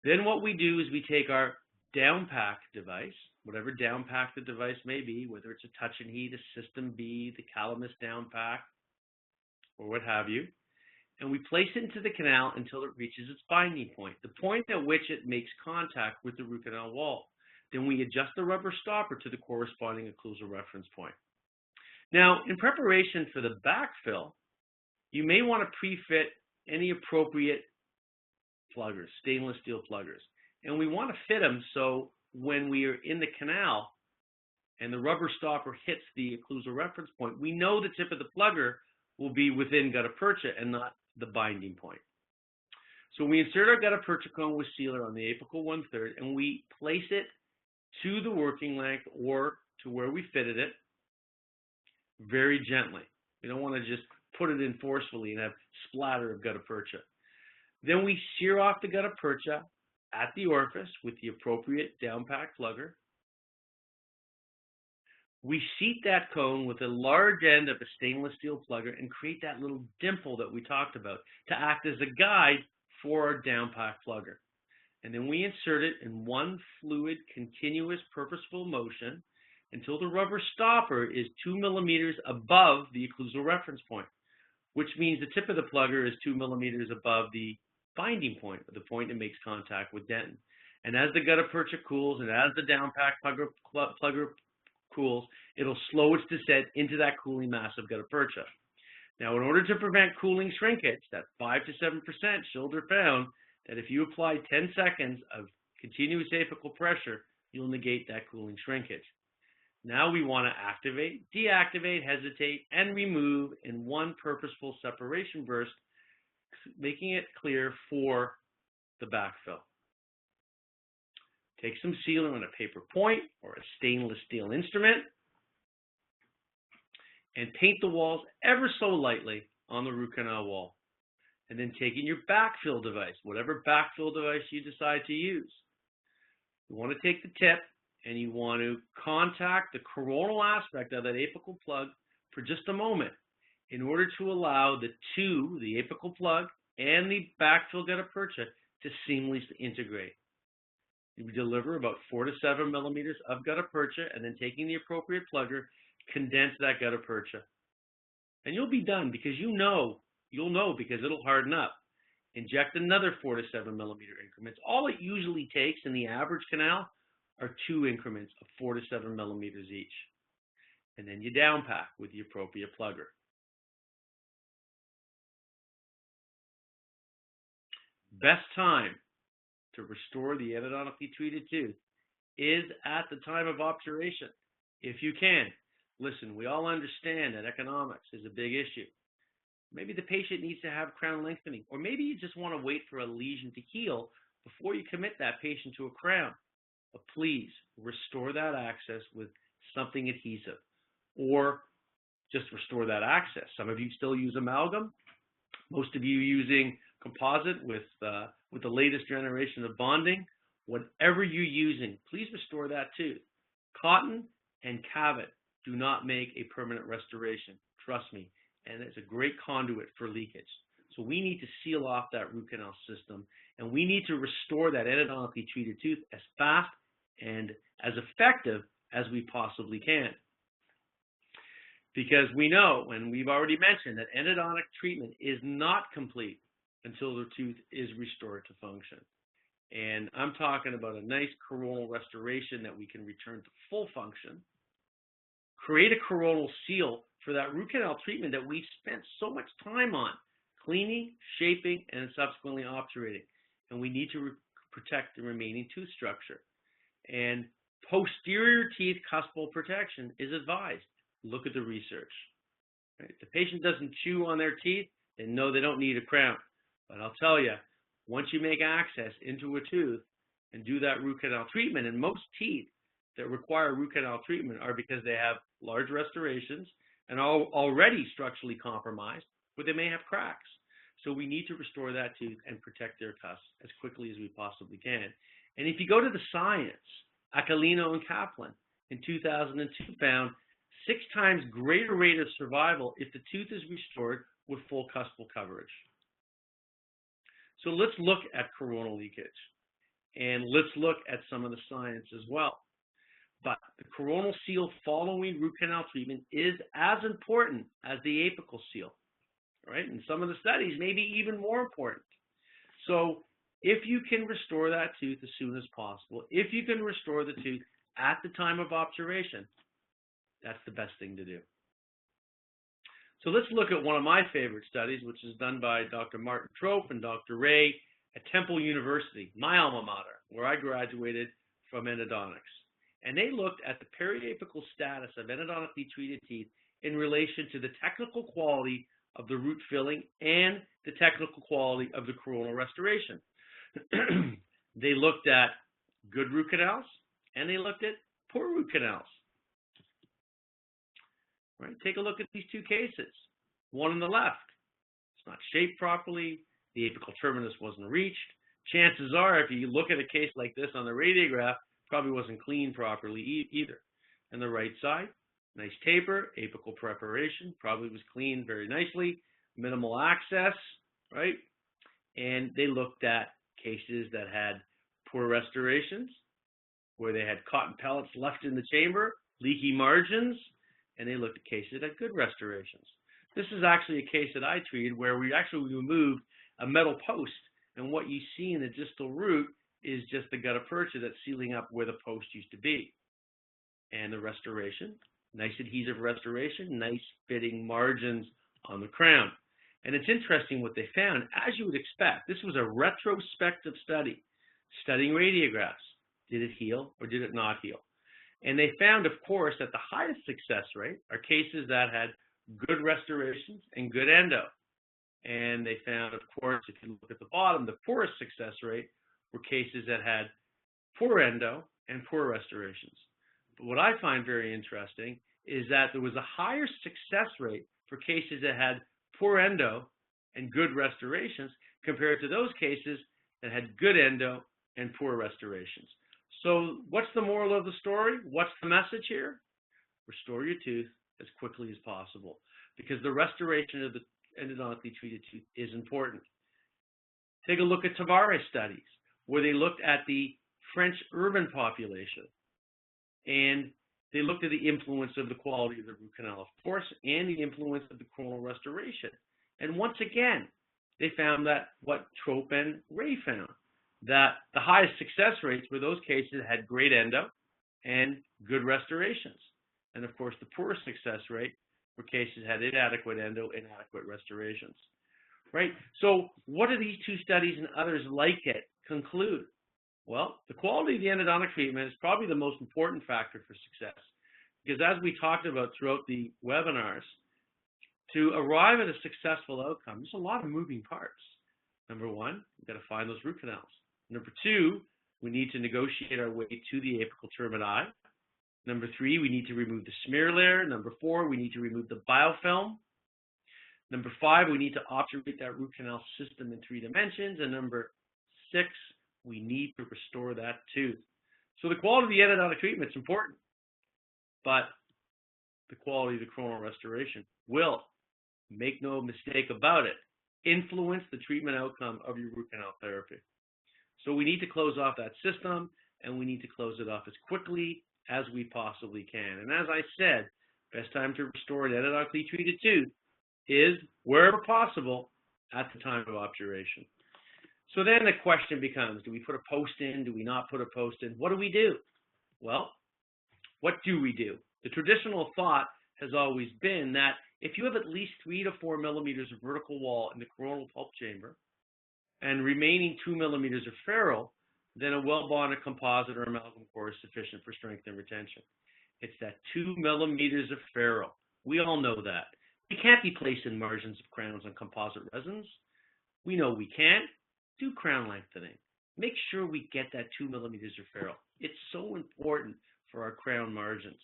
Then what we do is we take our down pack device, whatever down pack the device may be, whether it's a touch and heat, a System B, the Calamus down pack, or what have you, and we place it into the canal until it reaches its binding point, the point at which it makes contact with the root canal wall. Then we adjust the rubber stopper to the corresponding occlusal reference point. Now, in preparation for the backfill, you may want to pre-fit any appropriate pluggers, stainless steel pluggers. And we want to fit them so when we are in the canal and the rubber stopper hits the occlusal reference point, we know the tip of the plugger will be within gutta percha and not the binding point. So we insert our gutta percha cone with sealer on the apical 1/3 and we place it to the working length or to where we fitted it very gently. We don't want to just put it in forcefully and have splatter of gutta percha. Then we shear off the gutta percha at the orifice with the appropriate down pack plugger. We seat that cone with a large end of a stainless steel plugger and create that little dimple that we talked about to act as a guide for our down pack plugger. And then we insert it in one fluid, continuous, purposeful motion until the rubber stopper is 2 millimeters above the occlusal reference point, which means the tip of the plugger is 2 millimeters above the binding point, or the point that makes contact with dentin. And as the gutta percha cools and as the down pack plugger cools, it'll slow its descent into that cooling mass of gutta percha. Now, in order to prevent cooling shrinkage, that 5 to 7%, Schilder found that if you apply 10 seconds of continuous apical pressure, you'll negate that cooling shrinkage. Now we want to activate, deactivate, hesitate, and remove in one purposeful separation burst, making it clear for the backfill. Take some sealer on a paper point or a stainless steel instrument and paint the walls ever so lightly on the root canal wall. And then taking your backfill device, whatever backfill device you decide to use. You want to take the tip and you want to contact the coronal aspect of that apical plug for just a moment in order to allow the apical plug and the backfill gutta percha to seamlessly integrate. You deliver about 4 to 7 millimeters of gutta percha and then taking the appropriate plugger, condense that gutta percha. And you'll be done because you'll know because it'll harden up. Inject another 4 to 7 millimeter increments. All it usually takes in the average canal are 2 increments of 4 to 7 millimeters each. And then you down pack with the appropriate plugger. Best time to restore the endodontically treated tooth is at the time of obturation, if you can. Listen, we all understand that economics is a big issue. Maybe the patient needs to have crown lengthening, or maybe you just want to wait for a lesion to heal before you commit that patient to a crown. But please restore that access with something adhesive, or just restore that access. Some of you still use amalgam. Most of you using composite with the latest generation of bonding, whatever you're using, please restore that tooth. Cotton and Cavit do not make a permanent restoration, trust me, and it's a great conduit for leakage. So we need to seal off that root canal system, and we need to restore that endodontically treated tooth as fast and as effective as we possibly can. Because we know, and we've already mentioned, that endodontic treatment is not complete until the tooth is restored to function. And I'm talking about a nice coronal restoration that we can return to full function, create a coronal seal for that root canal treatment that we've spent so much time on, cleaning, shaping, and subsequently obturating. And we need to protect the remaining tooth structure. And posterior teeth cuspal protection is advised. Look at the research. Right? If the patient doesn't chew on their teeth, they know they don't need a crown. But I'll tell you, once you make access into a tooth and do that root canal treatment, and most teeth that require root canal treatment are because they have large restorations and are already structurally compromised, but they may have cracks. So we need to restore that tooth and protect their cusp as quickly as we possibly can. And if you go to the science, Aquilino and Kaplan in 2002 found 6 times greater rate of survival if the tooth is restored with full cuspal coverage. So let's look at coronal leakage, and let's look at some of the science as well. But the coronal seal following root canal treatment is as important as the apical seal, right? And some of the studies may be even more important. So if you can restore that tooth as soon as possible, if you can restore the tooth at the time of obturation, that's the best thing to do. So let's look at one of my favorite studies, which is done by Dr. Martin Trope and Dr. Ray at Temple University, my alma mater, where I graduated from endodontics. And they looked at the periapical status of endodontically treated teeth in relation to the technical quality of the root filling and the technical quality of the coronal restoration. They looked at good root canals and they looked at poor root canals. Right? Take a look at these 2 cases. One on the left, it's not shaped properly, the apical terminus wasn't reached. Chances are, if you look at a case like this on the radiograph, probably wasn't cleaned properly either. And the right side, nice taper, apical preparation, probably was cleaned very nicely, minimal access, right? And they looked at cases that had poor restorations, where they had cotton pellets left in the chamber, leaky margins, and they looked at cases that had good restorations. This is actually a case that I treated where we actually removed a metal post, and what you see in the distal root is just the gutta percha that's sealing up where the post used to be. And the restoration, nice adhesive restoration, nice fitting margins on the crown. And it's interesting what they found. As you would expect, this was a retrospective study, studying radiographs. Did it heal or did it not heal? And they found, of course, that the highest success rate are cases that had good restorations and good endo. And they found, of course, if you look at the bottom, the poorest success rate were cases that had poor endo and poor restorations. But what I find very interesting is that there was a higher success rate for cases that had poor endo and good restorations compared to those cases that had good endo and poor restorations. So what's the moral of the story? What's the message here? Restore your tooth as quickly as possible, because the restoration of the endodontically treated tooth is important. Take a look at Tavares studies, where they looked at the French urban population, and they looked at the influence of the quality of the root canal, of course, and the influence of the coronal restoration. And once again, they found that what Trope and Ray found, that the highest success rates were those cases that had great endo and good restorations. And of course, the poorest success rate were cases that had inadequate endo, inadequate restorations. Right? So what do these 2 studies and others like it conclude? Well, the quality of the endodontic treatment is probably the most important factor for success. Because as we talked about throughout the webinars, to arrive at a successful outcome, there's a lot of moving parts. Number 1, we've got to find those root canals. Number 2, we need to negotiate our way to the apical termini. Number 3, we need to remove the smear layer. Number 4, we need to remove the biofilm. Number 5, we need to obturate that root canal system in 3 dimensions. And number 6, We need to restore that tooth. So the quality of the endodontic treatment is important, but the quality of the coronal restoration will, make no mistake about it, influence the treatment outcome of your root canal therapy. So we need to close off that system, and we need to close it off as quickly as we possibly can. And as I said, best time to restore an endodontically treated tooth is, wherever possible, at the time of obturation. So then the question becomes, do we put a post in? Do we not put a post in? What do we do? Well, what do we do? The traditional thought has always been that if you have at least 3 to 4 millimeters of vertical wall in the coronal pulp chamber and remaining 2 millimeters of ferrule, then a well-bonded composite or amalgam core is sufficient for strength and retention. It's that 2 millimeters of ferrule. We all know that. We can't be placing margins of crowns on composite resins. We know we can't. Do crown lengthening. Make sure we get that 2 millimeters of ferrule. It's so important for our crown margins,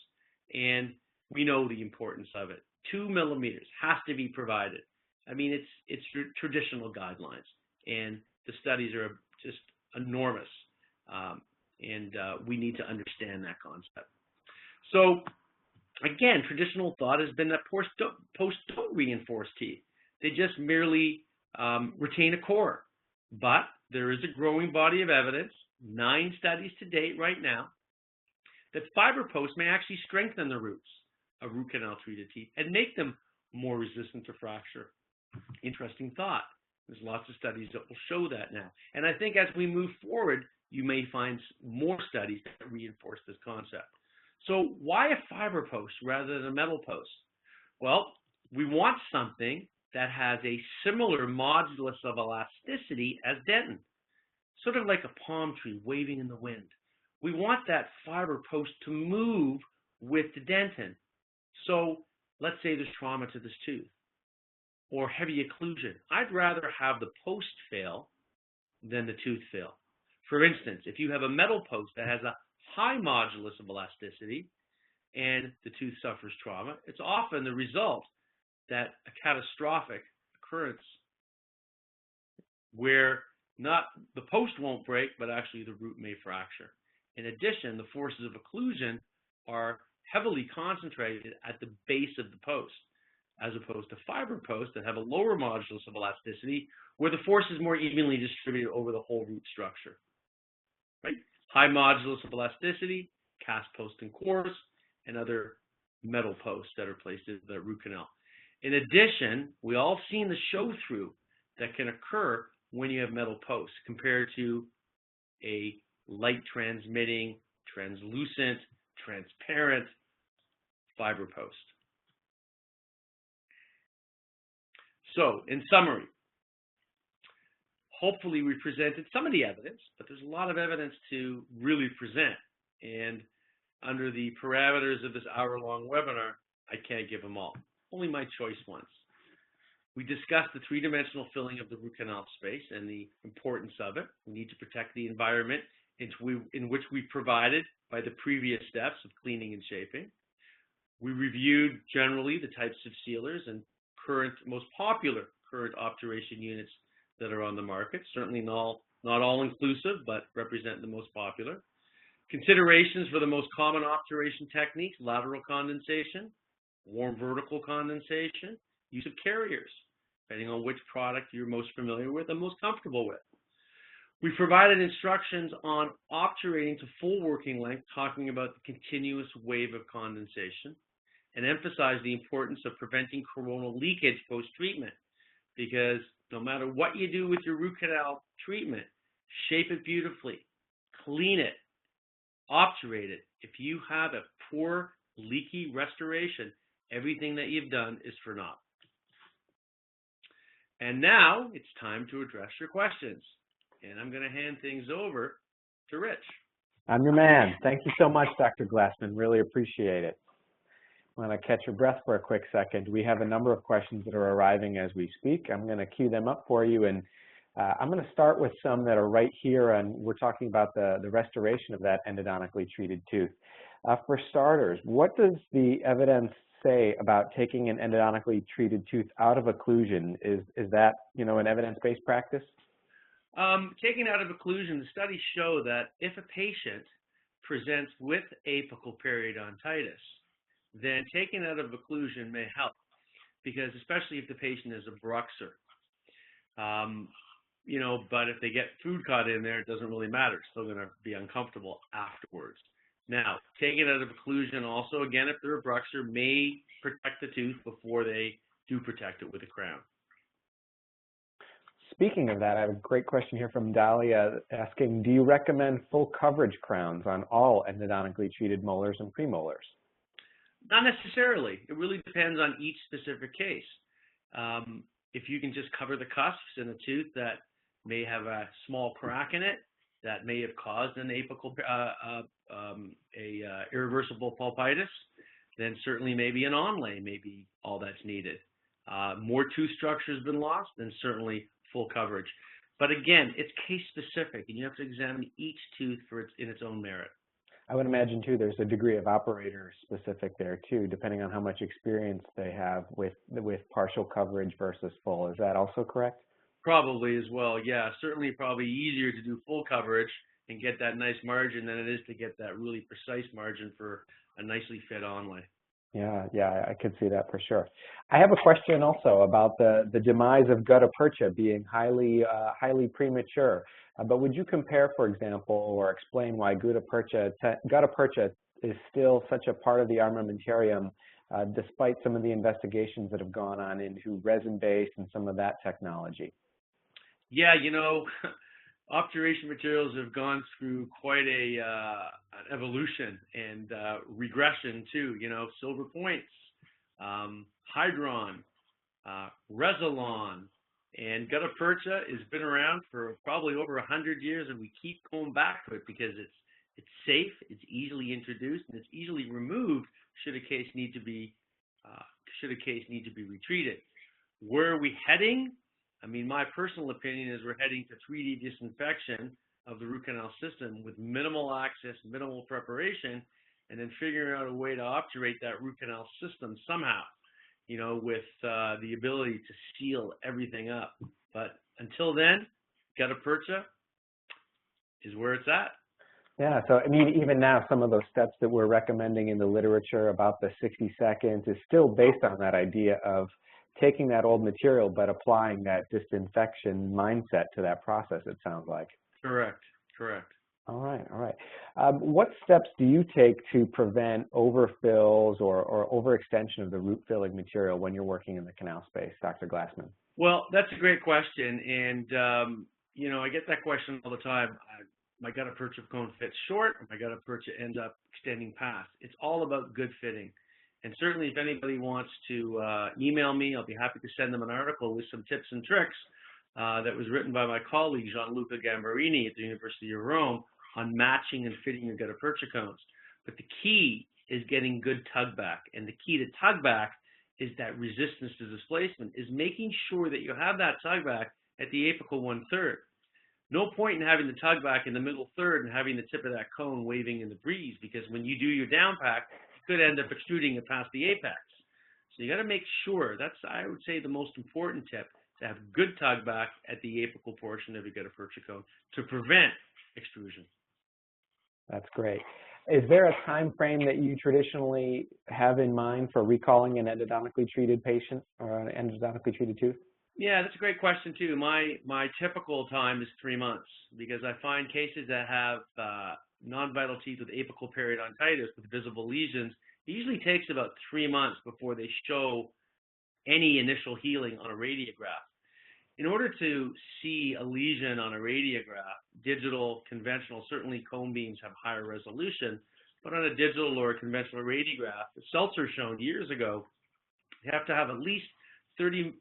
and we know the importance of it. 2 millimeters has to be provided. I mean, it's traditional guidelines, and the studies are just enormous, and we need to understand that concept. So, again, traditional thought has been that posts don't reinforce teeth. They just merely retain a core. But there is a growing body of evidence, 9 studies to date right now, that fiber posts may actually strengthen the roots of root canal treated teeth and make them more resistant to fracture. Interesting thought. There's lots of studies that will show that now. And I think as we move forward, you may find more studies that reinforce this concept. So why a fiber post rather than a metal post? Well, we want something that has a similar modulus of elasticity as dentin, sort of like a palm tree waving in the wind. We want that fiber post to move with the dentin. So let's say there's trauma to this tooth or heavy occlusion. I'd rather have the post fail than the tooth fail. For instance, if you have a metal post that has a high modulus of elasticity and the tooth suffers trauma, it's often the result that a catastrophic occurrence where not the post won't break, but actually the root may fracture. In addition, the forces of occlusion are heavily concentrated at the base of the post, as opposed to fiber posts that have a lower modulus of elasticity, where the force is more evenly distributed over the whole root structure. Right? High modulus of elasticity, cast post and cores, and other metal posts that are placed in the root canal. In addition, we all seen the show-through that can occur when you have metal posts compared to a light-transmitting, translucent, transparent fiber post. So, in summary, hopefully we presented some of the evidence, but there's a lot of evidence to really present. And under the parameters of this hour-long webinar, I can't give them all. Only my choice ones. We discussed the 3-dimensional filling of the root canal space and the importance of it. We need to protect the environment in which we provided by the previous steps of cleaning and shaping. We reviewed generally the types of sealers and most popular current obturation units that are on the market. Certainly not all inclusive, but represent the most popular. Considerations for the most common obturation techniques: lateral condensation, warm vertical condensation, use of carriers, depending on which product you're most familiar with and most comfortable with. We provided instructions on obturating to full working length, talking about the continuous wave of condensation, and emphasized the importance of preventing coronal leakage post-treatment, because no matter what you do with your root canal treatment, shape it beautifully, clean it, obturate it. If you have a poor, leaky restoration, everything that you've done is for naught. And now it's time to address your questions. And I'm going to hand things over to Rich. I'm your man. Thank you so much, Dr. Glassman. Really appreciate it. I'm going to catch your breath for a quick second. We have a number of questions that are arriving as we speak. I'm going to queue them up for you. And I'm going to start with some that are right here. And we're talking about the restoration of that endodontically treated tooth. For starters, what does the evidence say about taking an endodontically treated tooth out of occlusion? Is that, an evidence-based practice? Taking out of occlusion, the studies show that if a patient presents with apical periodontitis, then taking out of occlusion may help, because especially if the patient is a bruxer. But if they get food caught in there, it doesn't really matter. It's still going to be uncomfortable afterwards. Now, taking out of occlusion also, again, if they're a bruxer, may protect the tooth before they do protect it with a crown. Speaking of that, I have a great question here from Dahlia asking, do you recommend full coverage crowns on all endodontically treated molars and premolars? Not necessarily. It really depends on each specific case. If you can just cover the cusps in a tooth that may have a small crack in it that may have caused an apical, irreversible pulpitis, then certainly maybe an onlay may be all that's needed. More tooth structure has been lost, then certainly full coverage. But again, it's case specific, and you have to examine each tooth in its own merit. I would imagine too there's a degree of operator specific there too, depending on how much experience they have with partial coverage versus full. Is that also correct? Probably as well, yeah. Certainly probably easier to do full coverage and get that nice margin than it is to get that really precise margin for a nicely fit onlay. Yeah, I could see that for sure. I have a question also about the demise of gutta percha being highly premature. But would you compare, for example, or explain why gutta percha is still such a part of the armamentarium, despite some of the investigations that have gone on into resin-based and some of that technology? Yeah, obturation materials have gone through quite an evolution and regression too. Silver points, hydron, Resilon, and gutta percha has been around for probably over 100 years, and we keep going back to it because it's safe, it's easily introduced, and it's easily removed should a case need to be retreated. Where are we heading? I mean, my personal opinion is we're heading to 3D disinfection of the root canal system with minimal access, minimal preparation, and then figuring out a way to obturate that root canal system somehow, with the ability to seal everything up. But until then, gutta percha is where it's at. Yeah, so I mean, even now, some of those steps that we're recommending in the literature about the 60 seconds is still based on that idea of taking that old material but applying that disinfection mindset to that process, it sounds like. Correct. All right. What steps do you take to prevent overfills or overextension of the root filling material when you're working in the canal space, Dr. Glassman? Well, that's a great question, and I get that question all the time. My gutta percha cone fits short, or my gutta percha ends up extending past. It's all about good fitting. And certainly if anybody wants to email me, I'll be happy to send them an article with some tips and tricks that was written by my colleague, Gianluca Gambarini at the University of Rome on matching and fitting your gutta percha cones. But the key is getting good tug back. And the key to tug back is that resistance to displacement, is making sure that you have that tug back at the apical 1/3. No point in having the tug back in the middle third and having the tip of that cone waving in the breeze, because when you do your down pack, you could end up extruding it past the apex. So you got to make sure, that's, I would say, the most important tip, to have good tug back at the apical portion of your gutta percha cone to prevent extrusion. That's great. Is there a time frame that you traditionally have in mind for recalling an endodontically treated patient or an endodontically treated tooth? Yeah, that's a great question too. My typical time is 3 months, because I find cases that have non-vital teeth with apical periodontitis with visible lesions, it usually takes about 3 months before they show any initial healing on a radiograph. In order to see a lesion on a radiograph, digital, conventional, certainly cone beams have higher resolution, but on a digital or a conventional radiograph, the Seltzer shown years ago, you have to have at least 30%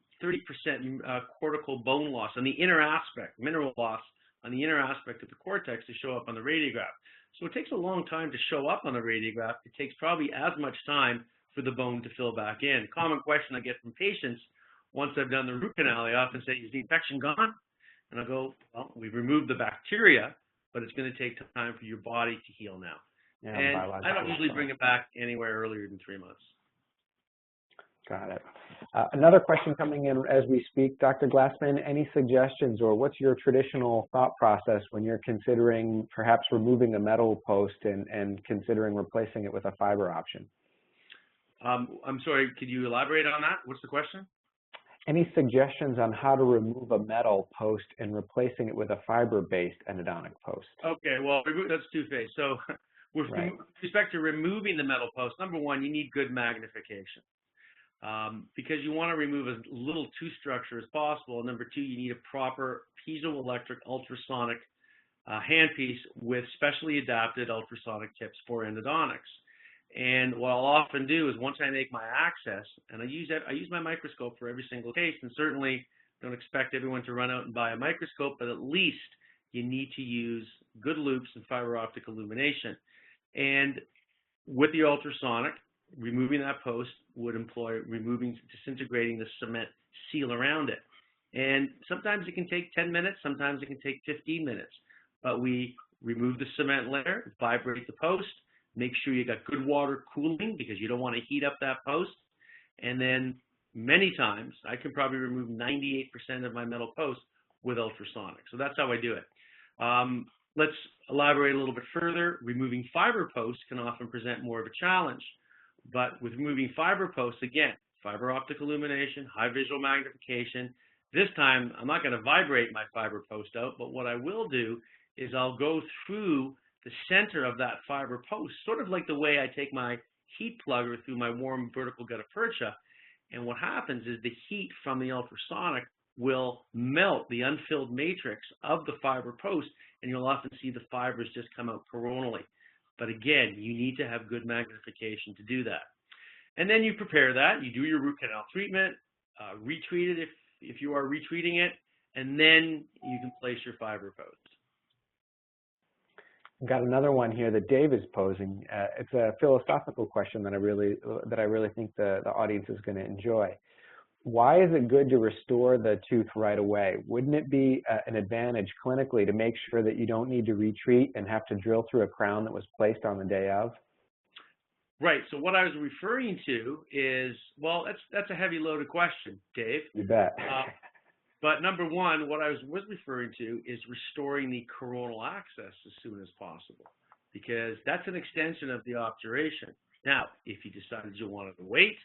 cortical bone loss on the inner aspect, mineral loss on the inner aspect of the cortex to show up on the radiograph. So it takes a long time to show up on the radiograph. It takes probably as much time for the bone to fill back in. Common question I get from patients once I've done the root canal, they often say, is the infection gone? And I go, well, we've removed the bacteria, but it's going to take time for your body to heal now. Yeah, and I don't usually bring it back anywhere earlier than 3 months. Got it. Another question coming in as we speak, Dr. Glassman, any suggestions or what's your traditional thought process when you're considering perhaps removing a metal post and considering replacing it with a fiber option? I'm sorry, could you elaborate on that? What's the question? Any suggestions on how to remove a metal post and replacing it with a fiber-based endodontic post? Okay, well, that's two-phase. So with respect to removing the metal post, number one, you need good magnification. Because you want to remove as little tooth structure as possible. Number two, you need a proper piezoelectric ultrasonic handpiece with specially adapted ultrasonic tips for endodontics. And what I'll often do is once I make my access, and I use my microscope for every single case, and certainly don't expect everyone to run out and buy a microscope, but at least you need to use good loupes and fiber optic illumination. And with the ultrasonic, removing that post would employ disintegrating the cement seal around it. And sometimes it can take 10 minutes, sometimes it can take 15 minutes. But we remove the cement layer, vibrate the post, make sure you got good water cooling because you don't want to heat up that post. And then many times, I can probably remove 98% of my metal post with ultrasonic. So that's how I do it. Let's elaborate a little bit further. Removing fiber posts can often present more of a challenge. But with removing fiber posts, again, fiber optic illumination, high visual magnification. This time, I'm not going to vibrate my fiber post out, but what I will do is I'll go through the center of that fiber post, sort of like the way I take my heat plugger through my warm vertical gutta percha. And what happens is the heat from the ultrasonic will melt the unfilled matrix of the fiber post, and you'll often see the fibers just come out coronally. But again, you need to have good magnification to do that. And then you prepare that, you do your root canal treatment, retreat it if you are retreating it, and then you can place your fiber post. I've got another one here that Dave is posing. It's a philosophical question that I really think the audience is going to enjoy. Why is it good to restore the tooth right away? Wouldn't it be an advantage clinically to make sure that you don't need to retreat and have to drill through a crown that was placed on the day of? Right. So what I was referring to is, well, that's a heavy loaded question, Dave. You bet. But number one, what I was referring to is restoring the coronal access as soon as possible, because that's an extension of the obturation. Now, if you decided you wanted to wait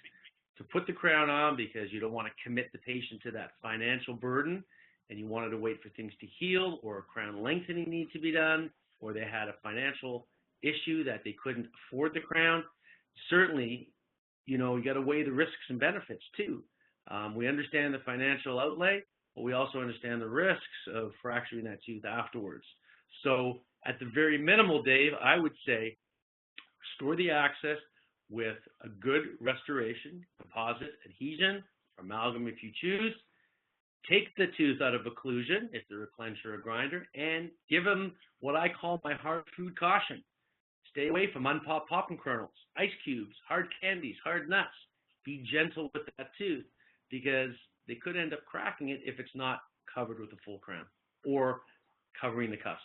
to put the crown on because you don't want to commit the patient to that financial burden and you wanted to wait for things to heal, or a crown lengthening need to be done, or they had a financial issue that they couldn't afford the crown, certainly, you got to weigh the risks and benefits too. We understand the financial outlay, but we also understand the risks of fracturing that tooth afterwards. So at the very minimal, Dave, I would say restore the access with a good restoration, composite adhesion, amalgam if you choose. Take the tooth out of occlusion if they're a clencher or a grinder, and give them what I call my hard food caution. Stay away from unpopped popping kernels, ice cubes, hard candies, hard nuts. Be gentle with that tooth because they could end up cracking it if it's not covered with a full crown or covering the cusps.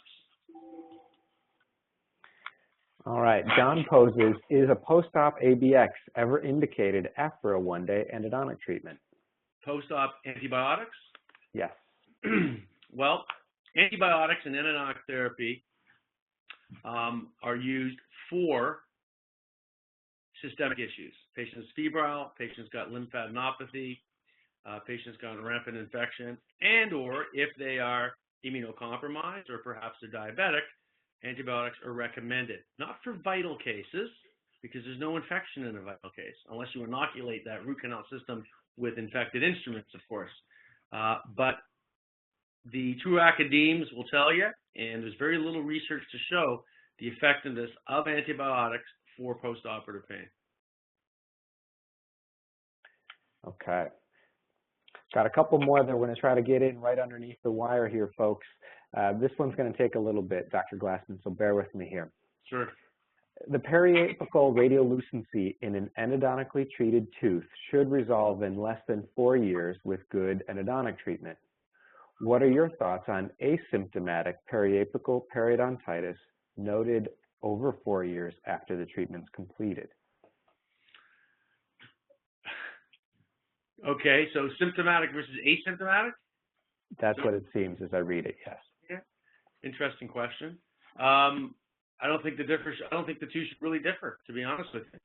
All right. John poses, is a post-op ABX ever indicated after a one-day endodontic treatment? Post-op antibiotics? Yes. Well, antibiotics and endodontic therapy are used for systemic issues. Patients febrile, patients got lymphadenopathy, patients got rampant infection, and or if they are immunocompromised or perhaps they're diabetic, antibiotics are recommended. Not for vital cases, because there's no infection in a vital case, unless you inoculate that root canal system with infected instruments, of course. But the true academes will tell you, and there's very little research to show the effectiveness of antibiotics for post-operative pain. Okay. Got a couple more that we're going to try to get in right underneath the wire here, folks. This one's going to take a little bit, Dr. Glassman, so bear with me here. Sure. The periapical radiolucency in an endodontically treated tooth should resolve in less than 4 years with good endodontic treatment. What are your thoughts on asymptomatic periapical periodontitis noted over 4 years after the treatment's completed? Okay, so symptomatic versus asymptomatic? That's what it seems as I read it, yes. Yeah. Interesting question. I don't think the two should really differ, to be honest with you.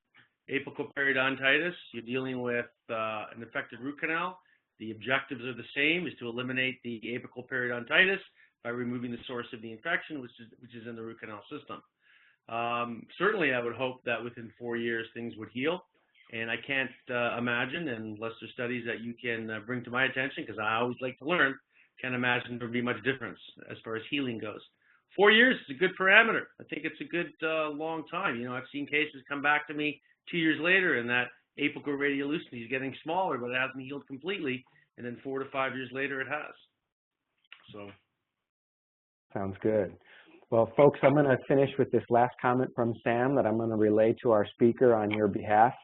Apical periodontitis, you're dealing with an infected root canal. The objectives are the same, is to eliminate the apical periodontitis by removing the source of the infection, which is in the root canal system. Certainly, I would hope that within 4 years things would heal, and I can't imagine, unless there's studies that you can bring to my attention, because I always like to learn, can't imagine there would be much difference as far as healing goes. 4 years is a good parameter. I think it's a good long time. You know, I've seen cases come back to me 2 years later, and that apical radiolucity is getting smaller, but it hasn't healed completely, and then 4 to 5 years later it has. So. Sounds good. Well, folks, I'm going to finish with this last comment from Sam that I'm going to relay to our speaker on your behalf.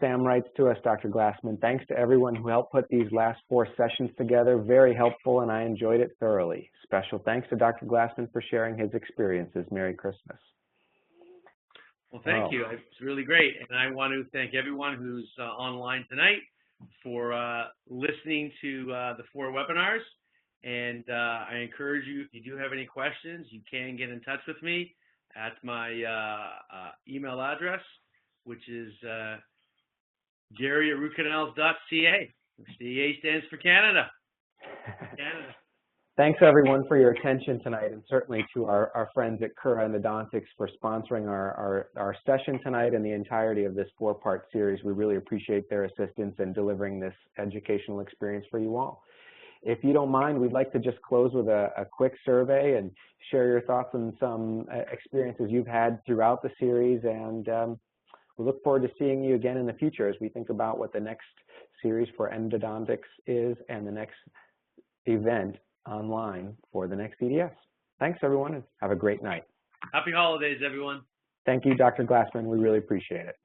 Sam writes to us, Dr. Glassman, thanks to everyone who helped put these last 4 sessions together. Very helpful, and I enjoyed it thoroughly. Special thanks to Dr. Glassman for sharing his experiences. Merry Christmas. Well, thank you. It's really great. And I want to thank everyone who's online tonight for listening to the 4 webinars. And I encourage you, if you do have any questions, you can get in touch with me at my email address, which is Gary@rootcanals.ca. CA stands for Canada. Canada. Thanks, everyone, for your attention tonight, and certainly to our friends at Cura Endodontics for sponsoring our session tonight and the entirety of this 4-part series. We really appreciate their assistance in delivering this educational experience for you all. If you don't mind, we'd like to just close with a quick survey and share your thoughts on some experiences you've had throughout the series, and we look forward to seeing you again in the future as we think about what the next series for endodontics is and the next event online for the next EDS. Thanks, everyone, and have a great night. Happy holidays, everyone. Thank you, Dr. Glassman. We really appreciate it.